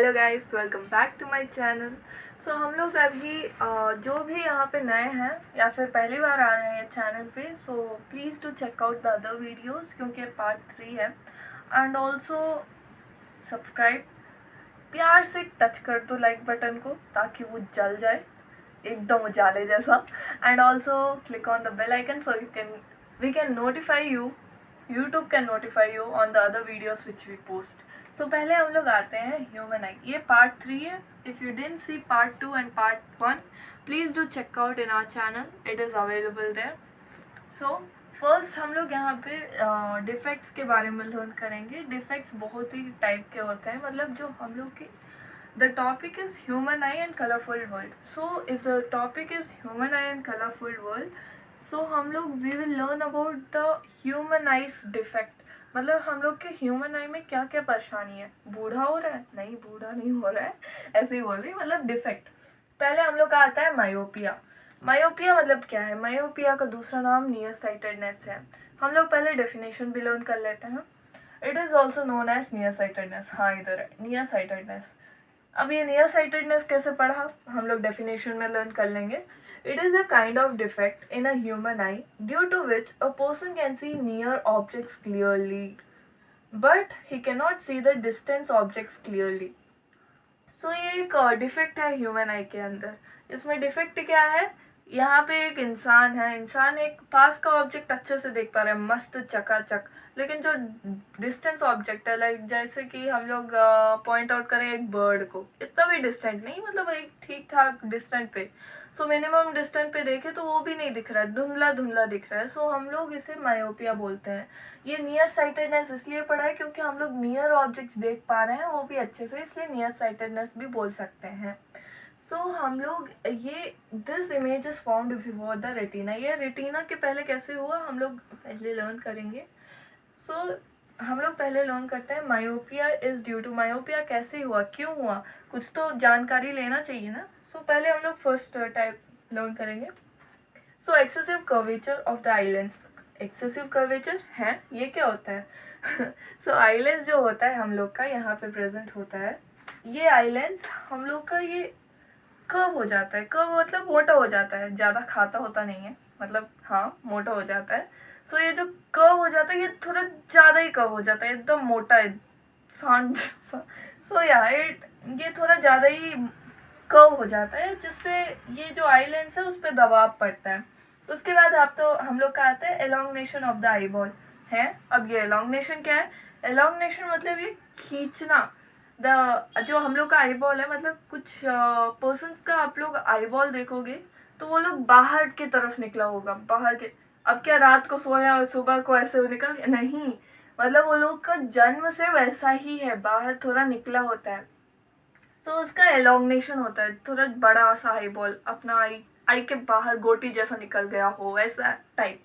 Hello guys, welcome back to my channel. So हम लोग अभी जो भी यहाँ पे नए हैं या फिर पहली बार आ रहे हैं ये चैनल पे, so please do check out the other videos क्योंकि पार्ट 3 है। एंड ऑल्सो सब्सक्राइब, प्यार से टच कर दो लाइक बटन को ताकि वो जल जाए एकदम उजाले जैसा। And also click on the bell icon so we can notify you, YouTube can notify you on the other videos which we post. So पहले हम लोग आते हैं ह्यूमन आई। ये पार्ट 3 है। If you didn't see part 2 and part 1, please do check out in our channel, it is available there. So first हम लोग यहाँ पे डिफेक्ट्स के बारे में लर्न करेंगे। डिफेक्ट्स बहुत ही टाइप के होते हैं, मतलब जो हम लोग के the topic is human eye and colorful world. So if the topic is human eye and colorful world, so हम लोग we will learn about the human eyes defect। मतलब हम लोग के ह्यूमन आई में क्या क्या परेशानी है। बूढ़ा हो रहा है? नहीं, बूढ़ा नहीं हो रहा है, ऐसे ही बोल रही, मतलब डिफेक्ट। पहले हम लोग का आता है मायोपिया। मायोपिया मतलब क्या है? मायोपिया का दूसरा नाम नियर साइटेडनेस है। हम लोग पहले डेफिनेशन भी लर्न कर लेते हैं। It is also known as near sightedness. हाँ, इधर है नियर साइटेडनेस। अब ये नियर साइटेडनेस कैसे पढ़ा हम लोग डेफिनेशन में लर्न कर लेंगे। It is a kind of defect in a human eye due to which a person can see near objects clearly but he can not see the distance objects clearly. So ये एक defect है human आई के अंदर। इसमें defect क्या है? यहाँ पे एक इंसान है, इंसान एक पास का ऑब्जेक्ट अच्छे से देख पा रहे हैं, मस्त चकाचक, लेकिन जो डिस्टेंस ऑब्जेक्ट है, लाइक जैसे कि हम लोग पॉइंट आउट करें एक बर्ड को, इतना भी डिस्टेंट नहीं, मतलब एक ठीक ठाक डिस्टेंट पे, सो मिनिमम डिस्टेंस पे देखे तो वो भी नहीं दिख रहा है, धुंधला धुंधला दिख रहा है। सो हम लोग इसे मायोपिया बोलते हैं। ये नियर साइटेडनेस इसलिए पढ़ा है क्योंकि हम लोग नियर ऑब्जेक्ट्स देख पा रहे हैं वो भी अच्छे से, इसलिए नियर साइटेडनेस भी बोल सकते हैं। सो हम लोग ये this image is found before the retina. ये रेटिना के पहले कैसे हुआ हम लोग पहले लर्न करेंगे। सो हम लोग पहले लर्न करते हैं myopia is due to. Myopia कैसे हुआ, क्यों हुआ, कुछ तो जानकारी लेना चाहिए ना। सो पहले हम लोग फर्स्ट टाइप लर्न करेंगे। सो excessive curvature of the eye lens. Excessive curvature है, ये क्या होता है? सो आईलेंस जो होता है हम लोग का यहाँ पे प्रेजेंट होता है, ये आईलेंस हम लोग का ये कर्व हो जाता है। कर्व मतलब मोटा हो जाता है, ज़्यादा खाता होता नहीं है, मतलब हाँ मोटा हो जाता है। सो ये जो कर्व हो जाता है ये थोड़ा ज़्यादा ही कर्व हो जाता है, एकदम मोटा है सांड। सो या ये थोड़ा ज़्यादा ही कर्व हो जाता है, जिससे ये जो आई लेंस है उस पर दबाव पड़ता है। उसके बाद आप तो हम लोग का आता है एलोंगनेशन ऑफ द आई बॉल है। अब ये एलोंगनेशन क्या है? एलोंगनेशन मतलब ये खींचना। द जो हम लोग का आई बॉल है, मतलब कुछ पर्सन्स का आप लोग आई बॉल देखोगे तो वो लोग बाहर की तरफ निकला होगा, बाहर के। अब क्या रात को सोया और सुबह को ऐसे निकल नहीं, मतलब वो लोग का जन्म से वैसा ही है, बाहर थोड़ा निकला होता है। सो उसका एलोंगनेशन होता है, थोड़ा बड़ा सा आई बॉल अपना आई आई के बाहर गोटी जैसा निकल गया हो, वैसा टाइप।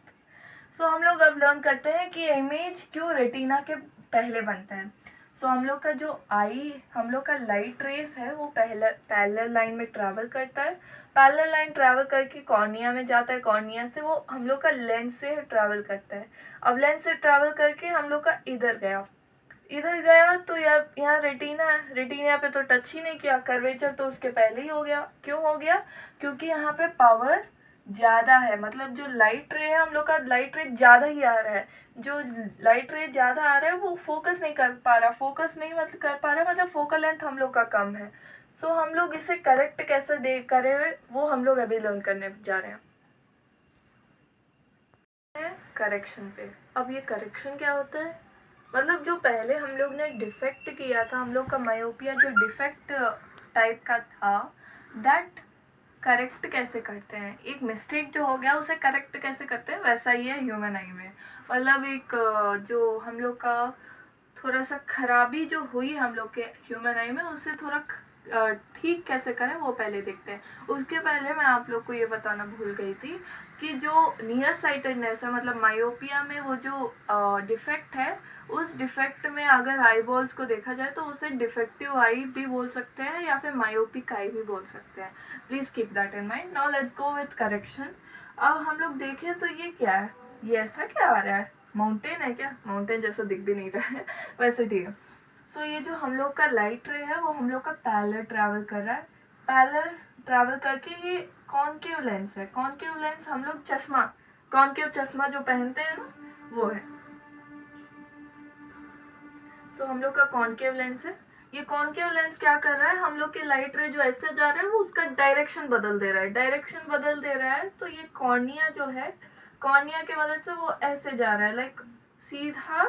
सो हम लोग अब लर्न करते हैं कि इमेज क्यों रेटिना के पहले बनता है। सो हम लोग का जो आई, हम लोग का लाइट रेस है वो पहले पैरेलल लाइन में ट्रैवल करता है। पैरेलल लाइन ट्रैवल करके कॉर्निया में जाता है, कॉर्निया से वो हम लोग का लेंस से ट्रैवल करता है। अब लेंस से ट्रैवल करके हम लोग का इधर गया तो यहाँ रेटिना है, रेटिना पे तो टच ही नहीं किया, कर्वेचर तो उसके पहले ही हो गया। क्यों हो गया? क्योंकि यहाँ पे पावर ज़्यादा है, मतलब जो लाइट रे है हम लोग का लाइट रे ज़्यादा ही आ रहा है। जो लाइट रे ज़्यादा आ रहा है वो फोकस नहीं कर पा रहा, फोकस नहीं मतलब कर पा रहा, मतलब फोकल लेंथ हम लोग का कम है। सो हम लोग इसे करेक्ट कैसे दे करे हुए वो हम लोग अभी लर्न करने जा रहे हैं। करेक्शन पे। अब ये करेक्शन क्या होता है? मतलब जो पहले हम लोग ने डिफेक्ट किया था, हम लोग का मायोपिया जो डिफेक्ट टाइप का था, दैट करेक्ट कैसे करते हैं। एक मिस्टेक जो हो गया उसे करेक्ट कैसे करते हैं, वैसा ही है ह्यूमन आई में। मतलब एक जो हम लोग का थोड़ा सा खराबी जो हुई हम लोग के ह्यूमन आई में, उसे थोड़ा ठीक कैसे करें वो पहले देखते हैं। उसके पहले मैं आप लोग को ये बताना भूल गई थी कि जो नियर साइटेडनेस है, मतलब मायोपिया में वो जो डिफेक्ट है, उस डिफेक्ट में अगर आई बॉल्स को देखा जाए तो उसे डिफेक्टिव आई भी बोल सकते हैं या फिर मायोपिक आई भी बोल सकते हैं। Please keep that in mind. Now let's go with correction. अब हम लोग देखें तो ये क्या है, ये ऐसा क्या आ रहा है? माउंटेन है क्या? माउंटेन जैसा दिख भी नहीं रहा है, वैसे ठीक है। सो ये जो हम लोग का लाइट रे है वो हम लोग का पैरेलल ट्रैवल कर रहा है। पैरेलल ट्रैवल करके ये कॉनकेव लेंस है। कॉनकेव लेंस हम लोग चश्मा, कॉनकेव चश्मा जो पहनते हैं ना वो है। सो हम लोग का कॉनकेव लेंस है। ये कॉनकेव लेंस क्या कर रहा है, हम लोग के लाइट रे जो ऐसे जा रहा है वो उसका डायरेक्शन बदल दे रहा है। डायरेक्शन बदल दे रहा है तो ये कॉर्निया जो है, कॉर्निया की मदद से वो ऐसे जा रहा है, लाइक सीधा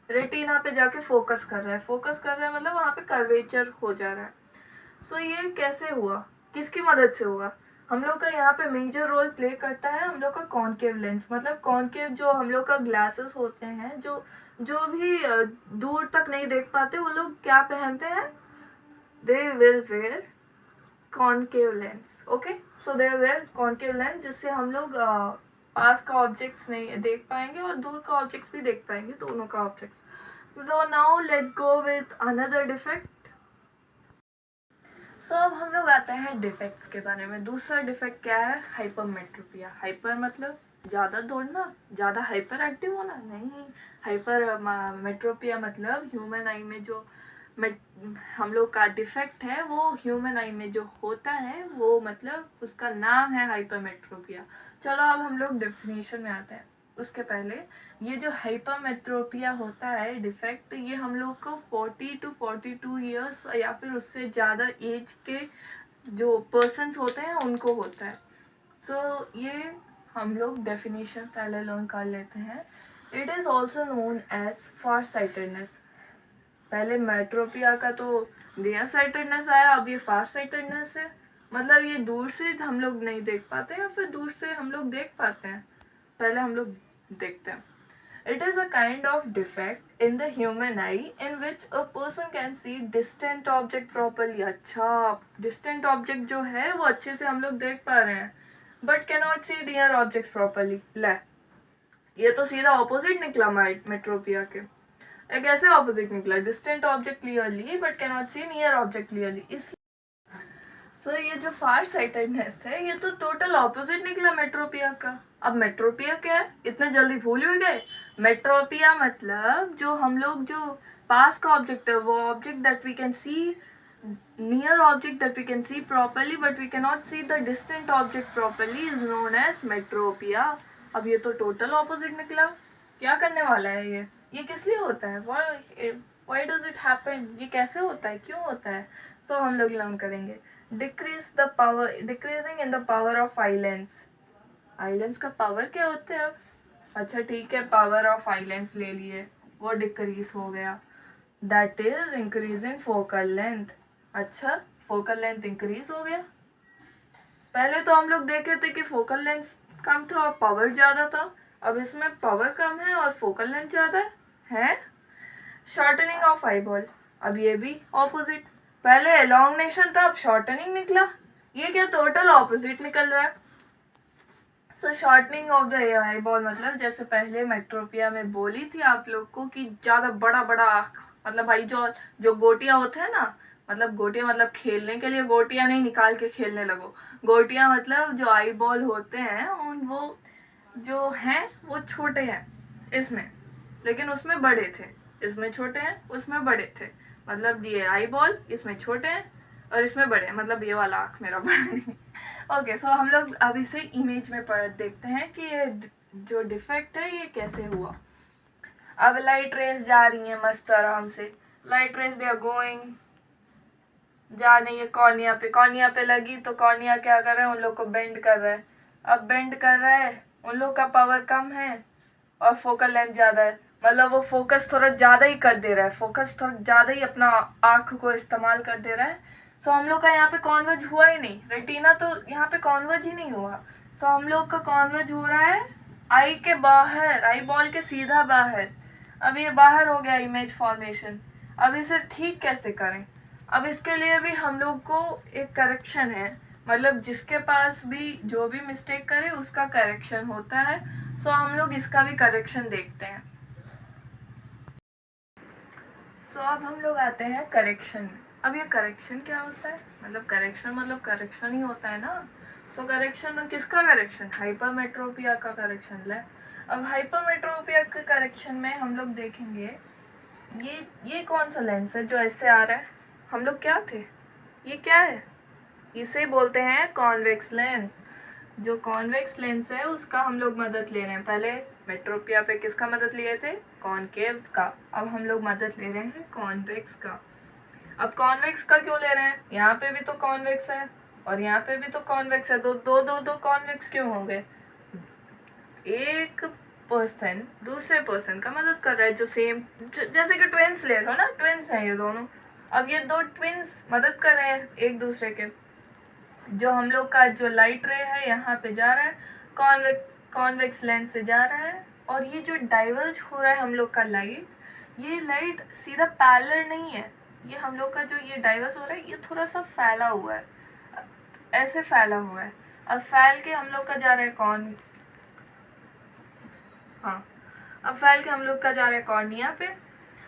रेटिना पे जाके फोकस कर रहा है। फोकस कर रहा है मतलब वहाँ पे कर्वेचर हो जा रहा है। सो ये कैसे हुआ, किसकी मदद से हुआ? हम लोग का यहाँ पे मेजर रोल प्ले करता है हम लोग का कॉनकेव लेंस। मतलब कॉनकेव जो हम लोग का ग्लासेस होते हैं, जो भी दूर तक नहीं देख पाते वो लोग क्या पहनते हैं, they will wear concave lens. Okay, so they wear concave lens, जिससे हम लोग पास का ऑब्जेक्ट्स नहीं देख पाएंगे और दूर का ऑब्जेक्ट्स भी देख पाएंगे, दोनों का objects. So now let's go with another defect. So अब हम लोग आते हैं डिफेक्ट्स के बारे में। दूसरा डिफेक्ट क्या है, हाइपरमेट्रोपिया। हाइपर मतलब ज़्यादा दौड़ना, ज़्यादा हाइपर एक्टिव होना नहीं। हाइपर मेट्रोपिया मतलब ह्यूमन आई में जो हम लोग का डिफेक्ट है वो ह्यूमन आई में जो होता है वो, मतलब उसका नाम है हाइपरमेट्रोपिया। चलो अब हम लोग डेफिनेशन में आते हैं। उसके पहले ये जो हाइपरमेट्रोपिया होता है डिफेक्ट, ये हम लोग को 40 to 42 ईयर्स या फिर उससे ज़्यादा एज के जो पर्सन्स होते हैं उनको होता है। सो ये हम लोग डेफिनेशन पहले लर्न कर लेते हैं। It is also known as far sightedness. पहले मेट्रोपिया का तो नियर साइटेडनेस आया, अब ये फार साइटेडनेस है। मतलब ये दूर से हम लोग नहीं देख पाते या फिर दूर से हम लोग देख पाते हैं, पहले हम लोग देखते हैं। It is a kind of defect in the human eye in which a person can see distant object properly। अच्छा, distant object जो है वो अच्छे से हम लोग देख पा रहे हैं, but cannot see near objects properly। ले, ये तो सीधा ऑपोजिट निकला मेट्रोपिया के। एक ऐसे ऑपोजिट निकला, distant object clearly but cannot see near object clearly. इस सो ये जो फार साइटेडनेस है ये तो टोटल ऑपोजिट निकला मेट्रोपिया का। अब मेट्रोपिया क्या है, इतने जल्दी भूल भी गए? मेट्रोपिया मतलब जो हम लोग जो पास का ऑब्जेक्ट है वो object that we can see, near object that we can see properly but we can not see the distant object properly is known as metropia. अब ये तो टोटल ऑपोजिट निकला। क्या करने वाला है ये किस लिए होता है, व्हाई डज इट हैपन, ये कैसे होता है, क्यों होता है? सो हम लोग लर्न करेंगे। Decreasing in the power of eye lens. Eye lens का पावर क्या होता है अब? अच्छा ठीक है, पावर ऑफ आइलेंस ले लिए, वो डिक्रीज हो गया। That is increase in focal length. अच्छा, फोकल लेंथ इंक्रीज हो गया। पहले तो हम लोग देखे थे कि फोकल लेंथ कम था और पावर ज़्यादा था, अब इसमें पावर कम है और फोकल लेंथ ज़्यादा है। शॉर्टनिंग ऑफ आईबॉल, अब ये भी ऑपोजिट। पहले एलोंगनेशन था, अब शॉर्टनिंग निकला। ये क्या टोटल ऑपोजिट निकल रहा है। सो शॉर्टनिंग ऑफ द आईबॉल मतलब जैसे पहले मेट्रोपिया में बोली थी आप लोग को कि ज़्यादा बड़ा बड़ा आँख, मतलब भाई जो जो गोटियाँ होते हैं ना, मतलब गोटियाँ मतलब खेलने के लिए गोटियाँ नहीं, निकाल के खेलने लगो। गोटियाँ मतलब जो आई बॉल होते हैं उन वो जो हैं वो छोटे हैं इसमें, लेकिन उसमें बड़े थे। इसमें छोटे हैं उसमें बड़े थे, मतलब ये आई बॉल इसमें छोटे हैं और इसमें बड़े हैं, मतलब ये वाला आँख मेरा बड़ा नहीं। ओके, सो हम लोग अब इसे इमेज में पढ़ देखते हैं कि ये जो डिफेक्ट है ये कैसे हुआ। अब लाइट रेस जा रही है मस्त आराम से, light rays they are going, जा रही है कॉर्निया पे। कॉर्निया पे लगी तो कॉर्निया क्या कर रहा है, उन लोग को बेंड कर रहा है। अब बेंड कर रहा है, उन लोग का पावर कम है और फोकल लेंथ ज़्यादा है, मतलब वो फोकस थोड़ा ज़्यादा ही कर दे रहा है, फोकस थोड़ा ज़्यादा ही अपना आँख को इस्तेमाल कर दे रहा है। सो हम लोग का यहाँ पे कॉन्वर्ज हुआ ही नहीं, रेटिना तो यहाँ पे कॉन्वर्ज ही नहीं हुआ। सो हम लोग का कॉन्वर्ज हो रहा है आई के बाहर, आई बॉल के सीधा बाहर। अब ये बाहर हो गया इमेज फॉर्मेशन। अब इसे ठीक कैसे करें? अब इसके लिए भी हम लोग को एक करेक्शन है, मतलब जिसके पास भी जो भी मिस्टेक करे उसका करेक्शन होता है। सो हम लोग इसका भी करेक्शन देखते हैं। सो अब हम लोग आते हैं करेक्शन। अब ये करेक्शन क्या होता है, मतलब करेक्शन ही होता है ना। सो करेक्शन किसका करेक्शन, हाइपरमेट्रोपिया का करेक्शन ले। अब हाइपरमेट्रोपिया के करेक्शन में हम लोग देखेंगे ये कौन सा लेंस है जो ऐसे आ रहा है? हम लोग क्या थे? ये क्या है? इसे बोलते हैं कॉन्वेक्स लेंस। जो कॉन्वेक्स लेंस है उसका हम लोग मदद ले रहे हैं। पहले मेट्रोपिया पे किसका मदद लिए थे? कॉनकेव का। अब हम लोग मदद ले रहे हैं कॉन्वेक्स का। अब कॉन्वेक्स का क्यों ले रहे हैं? यहाँ पे भी तो कॉन्वेक्स है और यहाँ पे भी तो कॉन्वेक्स है, तो दो कॉन्वेक्स क्यों हो गए? एक पर्सन दूसरे पर्सन का मदद कर रहा है जो सेम, जैसे कि ट्विंस ले लो ना, ट्विंस हैं ये दोनों। अब ये दो ट्विंस मदद कर रहे हैं एक दूसरे के। जो हम लोग का जो लाइट रे है यहाँ पे जा रहा है कॉन्वेक्स लेंस से जा रहा है, और ये जो डाइवर्ज हो रहा है हम लोग का लाइट, ये लाइट सीधा पैरेलल नहीं है। ये हम लोग का जो ये डाइवर्स हो रहा है ये थोड़ा सा फैला हुआ है, ऐसे फैला हुआ है। अब फैल के हम लोग का जा रहा है अब फैल के हम लोग का जा रहा है कॉर्निया पे।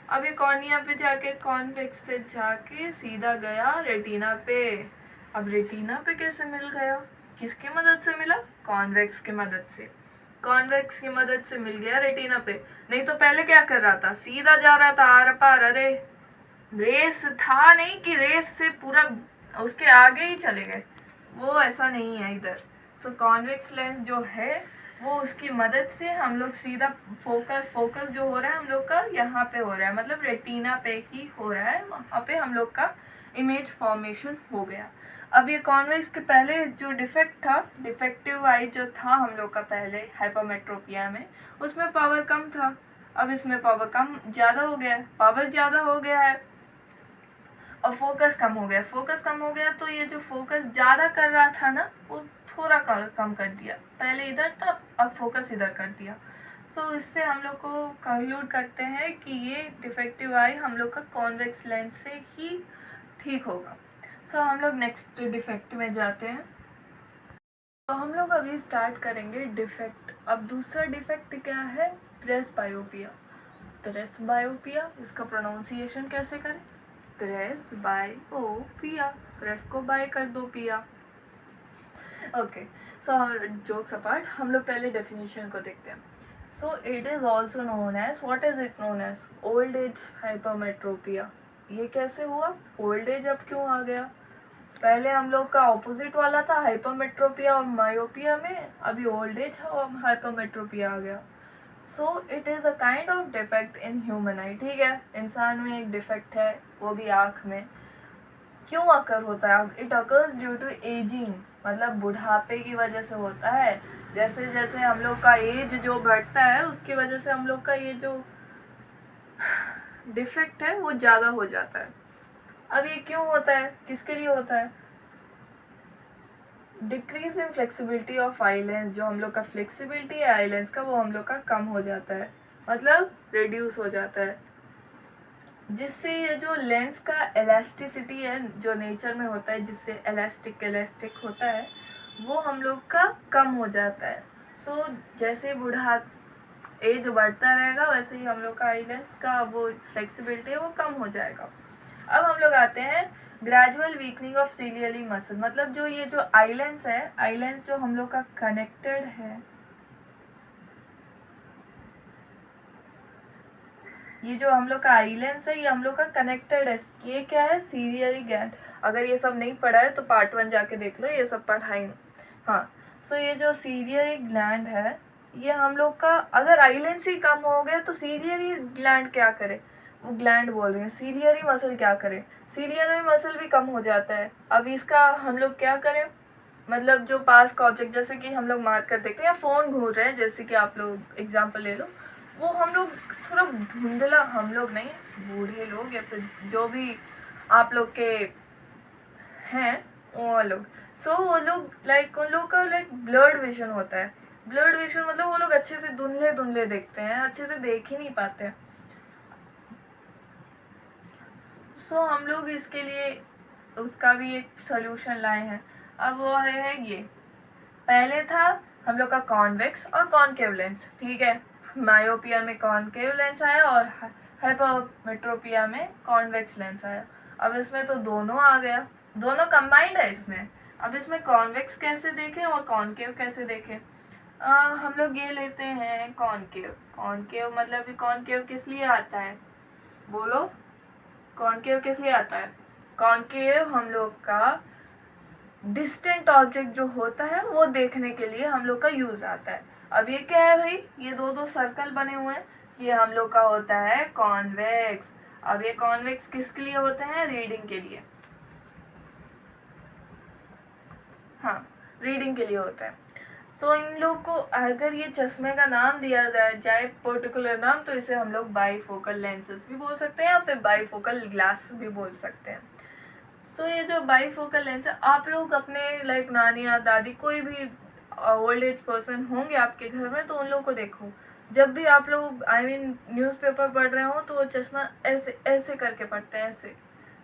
अब ये कॉर्निया पे जाके कॉन्वेक्स से जाके सीधा गया रेटिना पे। अब रेटिना पे कैसे मिल गया? किसकी मदद से मिला? कॉन्वेक्स की मदद से। कॉन्वेक्स की मदद से मिल गया रेटिना पे। नहीं तो पहले क्या कर रहा था? सीधा जा रहा था आर पार। अरे रेस था नहीं कि रेस से पूरा उसके आगे ही चले गए, वो ऐसा नहीं है इधर। सो कॉन्वेक्स लेंस जो है वो उसकी मदद से हम लोग सीधा फोकस जो हो रहा है हम लोग का यहाँ पे हो रहा है, मतलब रेटिना पे ही हो रहा है, वहाँ पे हम लोग का इमेज फॉर्मेशन हो गया। अब ये कॉन्वेक्स के पहले जो डिफेक्ट था, डिफेक्टिव आई जो था हम लोग का पहले हाइपरमेट्रोपिया में, उसमें पावर कम था। अब इसमें पावर कम ज़्यादा हो गया है, पावर ज़्यादा हो गया है और फोकस कम हो गया। फोकस कम हो गया तो ये जो फोकस ज़्यादा कर रहा था ना वो थोड़ा कम कर दिया। पहले इधर था, अब फोकस इधर कर दिया। सो इससे हम लोग को कंक्लूड करते हैं कि ये डिफेक्टिव आई हम लोग का कॉन्वेक्स लेंस से ही ठीक होगा। सो हम लोग नेक्स्ट डिफेक्ट में जाते हैं। तो हम लोग अभी स्टार्ट करेंगे डिफेक्ट। अब दूसरा डिफेक्ट क्या है? प्रेसबायोपिया। प्रेसबायोपिया, इसका प्रोनाउंसिएशन कैसे करें? प्रेसबायोपिया। प्रेस को बाय कर दो पिया। ओके, सो जोक्स अपार्ट, हम लोग पहले डेफिनेशन को देखते हैं। So it is also known as, what is it known as? Old age hypermetropia. ये कैसे हुआ? ओल्ड एज अब क्यों आ गया? पहले हम लोग का ऑपोजिट वाला था हाइपरमेट्रोपिया और मायोपिया में, अभी ओल्ड एज हाइपरमेट्रोपिया आ गया। So it is a kind of defect in human आई। ठीक है, इंसान में एक डिफेक्ट है, वो भी आँख में। क्यों अकर होता है? It occurs due to ageing, मतलब बुढ़ापे की वजह से होता है। जैसे जैसे हम लोग का एज जो बढ़ता है उसकी वजह से हम लोग का ये जो डिफेक्ट है वो ज़्यादा हो जाता है। अब ये क्यों होता है? किसके लिए होता है? Decrease in flexibility of eye lens. जो हम लोग का फ्लेक्सिबिलिटी है आई लेंस का वो हम लोग का कम हो जाता है, मतलब रिड्यूस हो जाता है। जिससे ये जो लेंस का इलास्टिसिटी है जो नेचर में होता है, जिससे इलास्टिक होता है, वो हम लोग का कम हो जाता है। सो जैसे बूढ़ा एज बढ़ता रहेगा वैसे ही हम लोग का आई लेंस का वो फ्लेक्सिबिलिटी है वो कम हो जाएगा। अब हम लोग आते हैं gradual weakening of ciliary muscle. मतलब जो ये जो आई लेंस है, आई लेंस जो हम लोग का कनेक्टेड है, ये जो हम लोग का आई लेंस है ये हम लोग का कनेक्टेड है। ये क्या है? Ciliary gland. अगर ये सब नहीं पढ़ा है तो पार्ट 1 जाके देख लो, ये सब पढ़ाई। हाँ, सो ये जो सीलियरी ग्लैंड है ये हम लोग का, अगर आई लेंस ही कम हो गया तो सीलियरी ग्लैंड क्या करे? वो ग्लैंड बोल रही हूँ, सीलियरी मसल क्या करे? सीलियरी मसल भी कम हो जाता है। अब इसका हम लोग क्या करें? मतलब जो पास का ऑब्जेक्ट, जैसे कि हम लोग मार्क कर देखते हैं या फ़ोन घूर रहे हैं, जैसे कि आप लोग एग्जांपल ले लो, वो हम लोग थोड़ा धुंधला, हम लोग नहीं, बूढ़े लोग या फिर जो भी आप लोग के हैं वो लोग, सो वो लोग लाइक उन लोग का लाइक ब्लर्ड विजन होता है। ब्लर्ड विजन मतलब वो लोग अच्छे से धुंधले धुंधले देखते हैं, अच्छे से देख ही नहीं पाते हैं। सो हम लोग इसके लिए उसका भी एक सोल्यूशन लाए हैं। अब वो है ये, पहले था हम लोग का कॉन्वेक्स और कॉनकेव लेंस। ठीक है, मायोपिया में कॉनकेव लेंस आया और हाइपरमेट्रोपिया में कॉन्वेक्स लेंस आया। अब इसमें तो दोनों आ गया, दोनों कंबाइंड है इसमें। अब इसमें कॉन्वेक्स कैसे देखें और कॉनकेव कैसे देखें? हम लोग ये लेते हैं कॉनकेव। कॉनकेव मतलब कि कॉनकेव किस लिए आता है? बोलो, कॉनकेव किस लिए आता है? कॉनकेव हम लोग का डिस्टेंट ऑब्जेक्ट जो होता है वो देखने के लिए हम लोग का यूज आता है। अब ये क्या है भाई, ये दो दो सर्कल बने हुए हैं, ये हम लोग का होता है कॉन्वेक्स। अब ये कॉन्वेक्स किसके लिए होते हैं? रीडिंग के लिए। हाँ, रीडिंग के लिए होता है। सो इन लोग को अगर ये चश्मे का नाम दिया जाए पर्टिकुलर नाम, तो इसे हम लोग बाईफोकल लेंसेज भी बोल सकते हैं या फिर बाईफोकल ग्लास भी बोल सकते हैं। सो ये जो बाईफोकल लेंस है, आप लोग अपने लाइक नानी या दादी कोई भी ओल्ड एज पर्सन होंगे आपके घर में, तो उन लोगों को देखो, जब भी आप लोग न्यूज़पेपर पढ़ रहे हो तो वो चश्मा ऐसे ऐसे करके पढ़ते हैं। ऐसे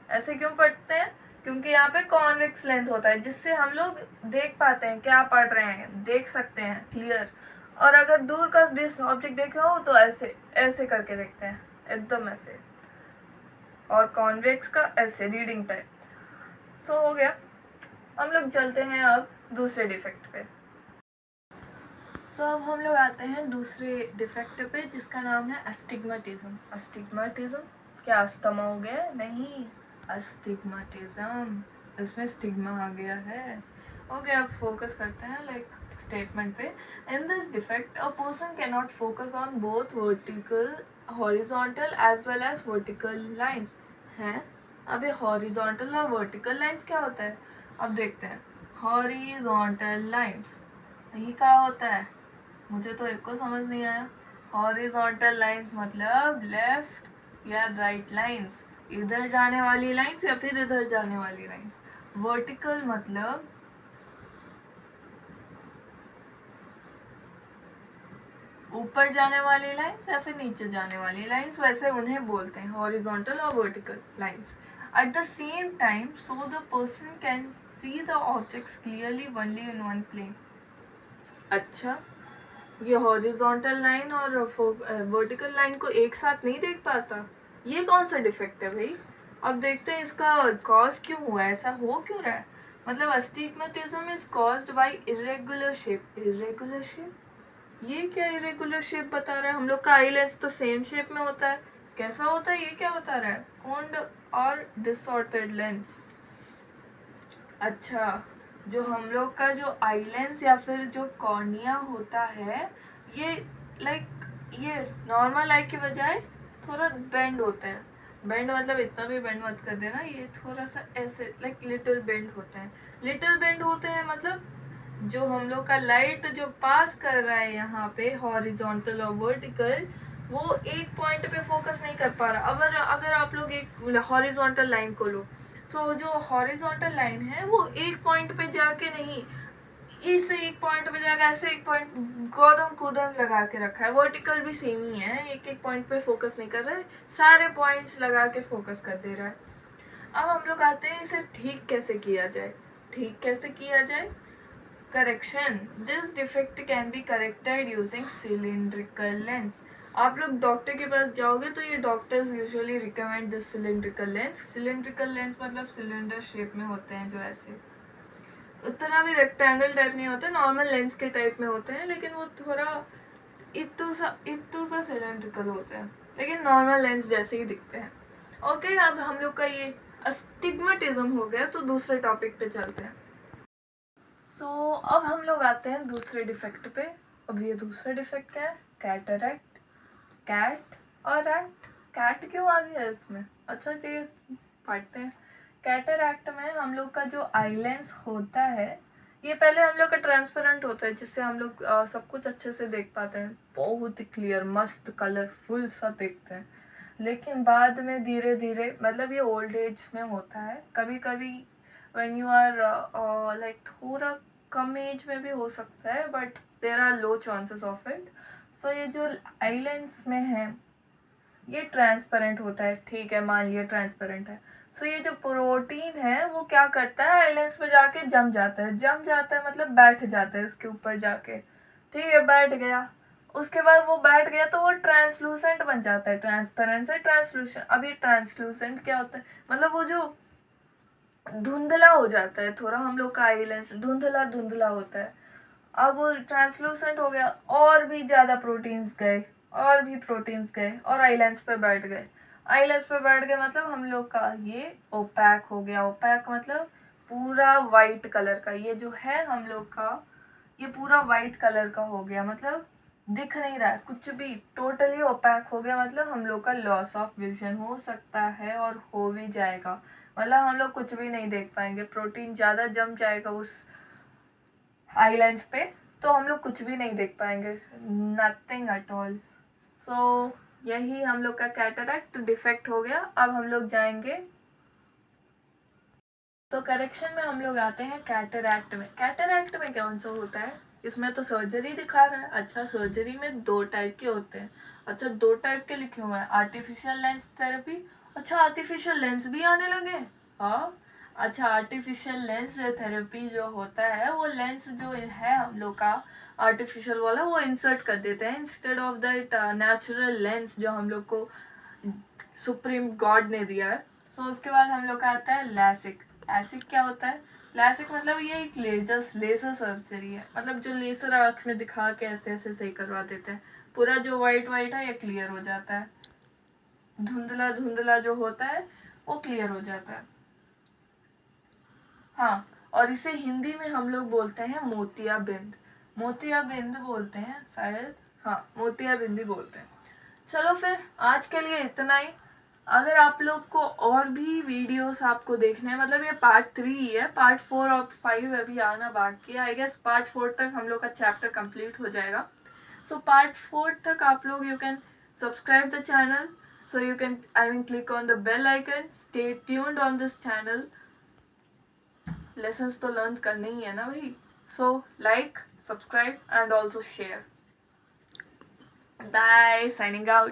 ऐसे क्यों पढ़ते हैं? क्योंकि यहाँ पे कॉन्वेक्स लेंस होता है, जिससे हम लोग देख पाते हैं क्या पढ़ रहे हैं, देख सकते हैं क्लियर। और अगर दूर का ऑब्जेक्ट देख रहा हो तो ऐसे ऐसे करके देखते हैं, एकदम ऐसे। और कॉन्वेक्स का ऐसे रीडिंग टाइप। सो हो गया। हम लोग चलते हैं अब दूसरे डिफेक्ट पे। सो अब हम लोग आते हैं दूसरे डिफेक्ट पे, जिसका नाम है अस्टिग्मेटिज्म। अस्टिग्मेटिज्म क्या अस्थमा हो गया? नहीं, अस्टिग्मेटिज्म, इसमें स्टिग्मा आ गया है। ओके, अब फोकस करते हैं लाइक स्टेटमेंट पे। In this defect a person can not focus on both vertical horizontal as well as vertical lines. हैं? अब ये हॉरिजॉन्टल और वर्टिकल लाइंस क्या होता है? अब देखते हैं। हॉरिजॉन्टल लाइंस ये क्या होता है? मुझे तो एक को समझ नहीं आया। हॉरिजॉन्टल लाइंस मतलब लेफ्ट या राइट लाइंस, इधर जाने वाली लाइंस या फिर इधर जाने वाली लाइंस। वर्टिकल मतलब ऊपर जाने वाली लाइंस या फिर नीचे जाने वाली लाइंस, वैसे उन्हें बोलते हैं हॉरिजॉन्टल और vertical lines. At the same time so the person can see the objects clearly only in one plane. अच्छा, ये हॉरिजॉन्टल लाइन और वर्टिकल लाइन को एक साथ नहीं देख पाता, ये कौन सा डिफेक्ट है भाई? अब देखते हैं इसका कॉज क्यों हुआ है, ऐसा हो क्यों रहा है। मतलब astigmatism is caused by irregular shape. Irregular shape, ये क्या इरेगुलर शेप बता रहा है? हम लोग का आई लेंस तो सेम शेप में होता है, कैसा होता है? ये क्या बता रहा है? कोन्ड और डिसऑर्डर्ड लेंस। अच्छा, जो हम लोग का जो आई लेंस या फिर जो कॉर्निया होता है, ये लाइक ये नॉर्मल आई के बजाय थोड़ा बेंड होते हैं। बेंड मतलब इतना भी बेंड मत कर देना, ये थोड़ा सा ऐसे लाइक लिटिल बेंड होते हैं। लिटिल बेंड होते हैं मतलब जो हम लोग का लाइट जो पास कर रहा है यहाँ पे हॉरिजॉन्टल और वर्टिकल, वो एक पॉइंट पे फोकस नहीं कर पा रहा। अगर आप लोग एक हॉरिजॉन्टल लाइन को लो, तो जो हॉरिजॉन्टल लाइन है वो एक पॉइंट पे जाके नहीं, इस एक पॉइंट पे जाकर ऐसे एक पॉइंट गोदम कूदम लगा के रखा है। वर्टिकल भी सेम ही है, एक एक पॉइंट पे फोकस नहीं कर रहा है, सारे पॉइंट्स लगा के फोकस कर दे रहा है। अब हम लोग आते हैं इसे ठीक कैसे किया जाए। ठीक कैसे किया जाए? Correction. This defect can be corrected using cylindrical lens. आप लोग डॉक्टर के पास जाओगे तो ये doctors usually recommend this cylindrical lens. Cylindrical lens मतलब सिलेंडर शेप में होते हैं, जो ऐसे उतना भी रेक्टेंगल टाइप नहीं होते, नॉर्मल लेंस के टाइप में होते हैं, लेकिन वो थोड़ा इतू सा सिलेंड्रिकल होते हैं, लेकिन नॉर्मल लेंस जैसे ही दिखते हैं। ओके, अब हम लोग का ये अस्टिग्मेटिज्म हो गया, तो दूसरे टॉपिक पे चलते हैं। अब हम लोग आते हैं दूसरे डिफेक्ट पे। अब ये दूसरा डिफेक्ट क्या है? कैटरैक्ट। कैट और एक्ट, कैट क्यों आ गया इसमें? अच्छा ठीक है, पढ़ते हैं। कैटरैक्ट में हम लोग का जो आई लेंस होता है, ये पहले हम लोग का ट्रांसपेरेंट होता है, जिससे हम लोग सब कुछ अच्छे से देख पाते हैं, बहुत ही क्लियर मस्त कलरफुल सा देखते हैं। लेकिन बाद में धीरे धीरे, मतलब ये ओल्ड एज में होता है, कभी कभी व्हेन यू आर लाइक थोड़ा कम एज में भी हो सकता है, but there are low chances of it. तो ये जो आई लेंस में है ये ट्रांसपेरेंट होता है, ठीक है, मान लिया ट्रांसपेरेंट है। सो ये जो प्रोटीन है वो क्या करता है, आई लेंस पे जाके जम जाता है। जम जाता है मतलब बैठ जाता है उसके ऊपर जाके, ठीक है, बैठ गया। उसके बाद वो बैठ गया तो वो ट्रांसलूसेंट बन जाता है, ट्रांसपेरेंट से ट्रांसलूसेंट। अब ये ट्रांसलूसेंट क्या होता है? मतलब वो जो धुंधला हो जाता है थोड़ा, हम लोग का आई लेंस धुंधला धुंधला होता है। अब वो ट्रांसलूसेंट हो गया, और भी ज़्यादा प्रोटीन्स गए, और भी प्रोटीन्स गए और आई लेंस पे बैठ गए। आईलैश पे बैठ गए मतलब हम लोग का ये ओपैक हो गया। ओपैक मतलब पूरा वाइट कलर का, ये जो है हम लोग का ये पूरा वाइट कलर का हो गया, मतलब दिख नहीं रहा है कुछ भी, टोटली ओपैक हो गया। मतलब हम लोग का लॉस ऑफ विजन हो सकता है और हो भी जाएगा, मतलब हम लोग कुछ भी नहीं देख पाएंगे, प्रोटीन ज़्यादा जम जाएगा उस आईलाइंस पे, तो हम लोग कुछ भी नहीं देख पाएंगे, नथिंग एट ऑल। सो यही हम लोग का कैटरैक्ट डिफेक्ट हो गया। अब हम लोग जाएंगे तो करेक्शन में हम लोग आते हैं कैटरैक्ट में। कैटरैक्ट में कौन सा होता है, इसमें तो सर्जरी दिखा रहा है। अच्छा, सर्जरी में 2 टाइप के होते हैं। अच्छा, 2 टाइप के लिखे हुए हैं, आर्टिफिशियल लेंस थेरेपी। अच्छा, आर्टिफिशियल लेंस भी आने लगे। हाँ, अच्छा, आर्टिफिशियल लेंस थेरेपी जो होता है, वो लेंस जो है हम लोग का आर्टिफिशियल वाला, वो इंसर्ट कर देते हैं instead of that natural lens जो हम लोग को सुप्रीम गॉड ने दिया है। सो उसके बाद हम लोग का आता है लैसिक। लैसिक क्या होता है? लैसिक मतलब ये एक लेजर सर्जरी है, मतलब जो लेजर आँख में दिखा के ऐसे ऐसे सही करवा देते हैं, पूरा जो वाइट वाइट है ये क्लियर हो जाता है, धुंधला धुंधला जो होता है वो क्लियर हो जाता है। हाँ, और इसे हिंदी में हम लोग बोलते हैं मोतियाबिंद। मोतियाबिंद बोलते हैं शायद, हाँ मोतियाबिंद ही बोलते हैं। चलो फिर आज के लिए इतना ही। अगर आप लोग को और भी वीडियोस आपको देखने हैं, मतलब ये पार्ट 3 ही है, पार्ट 4 और 5 अभी आना बाकी है। आई गेस पार्ट 4 तक हम लोग का चैप्टर कंप्लीट हो जाएगा। सो पार्ट 4 तक आप लोग you can subscribe the channel, so you can click on the bell icon, stay tuned on this channel। Lessons तो लर्न करने ही है ना भाई। So like, subscribe and also share. Bye, signing out.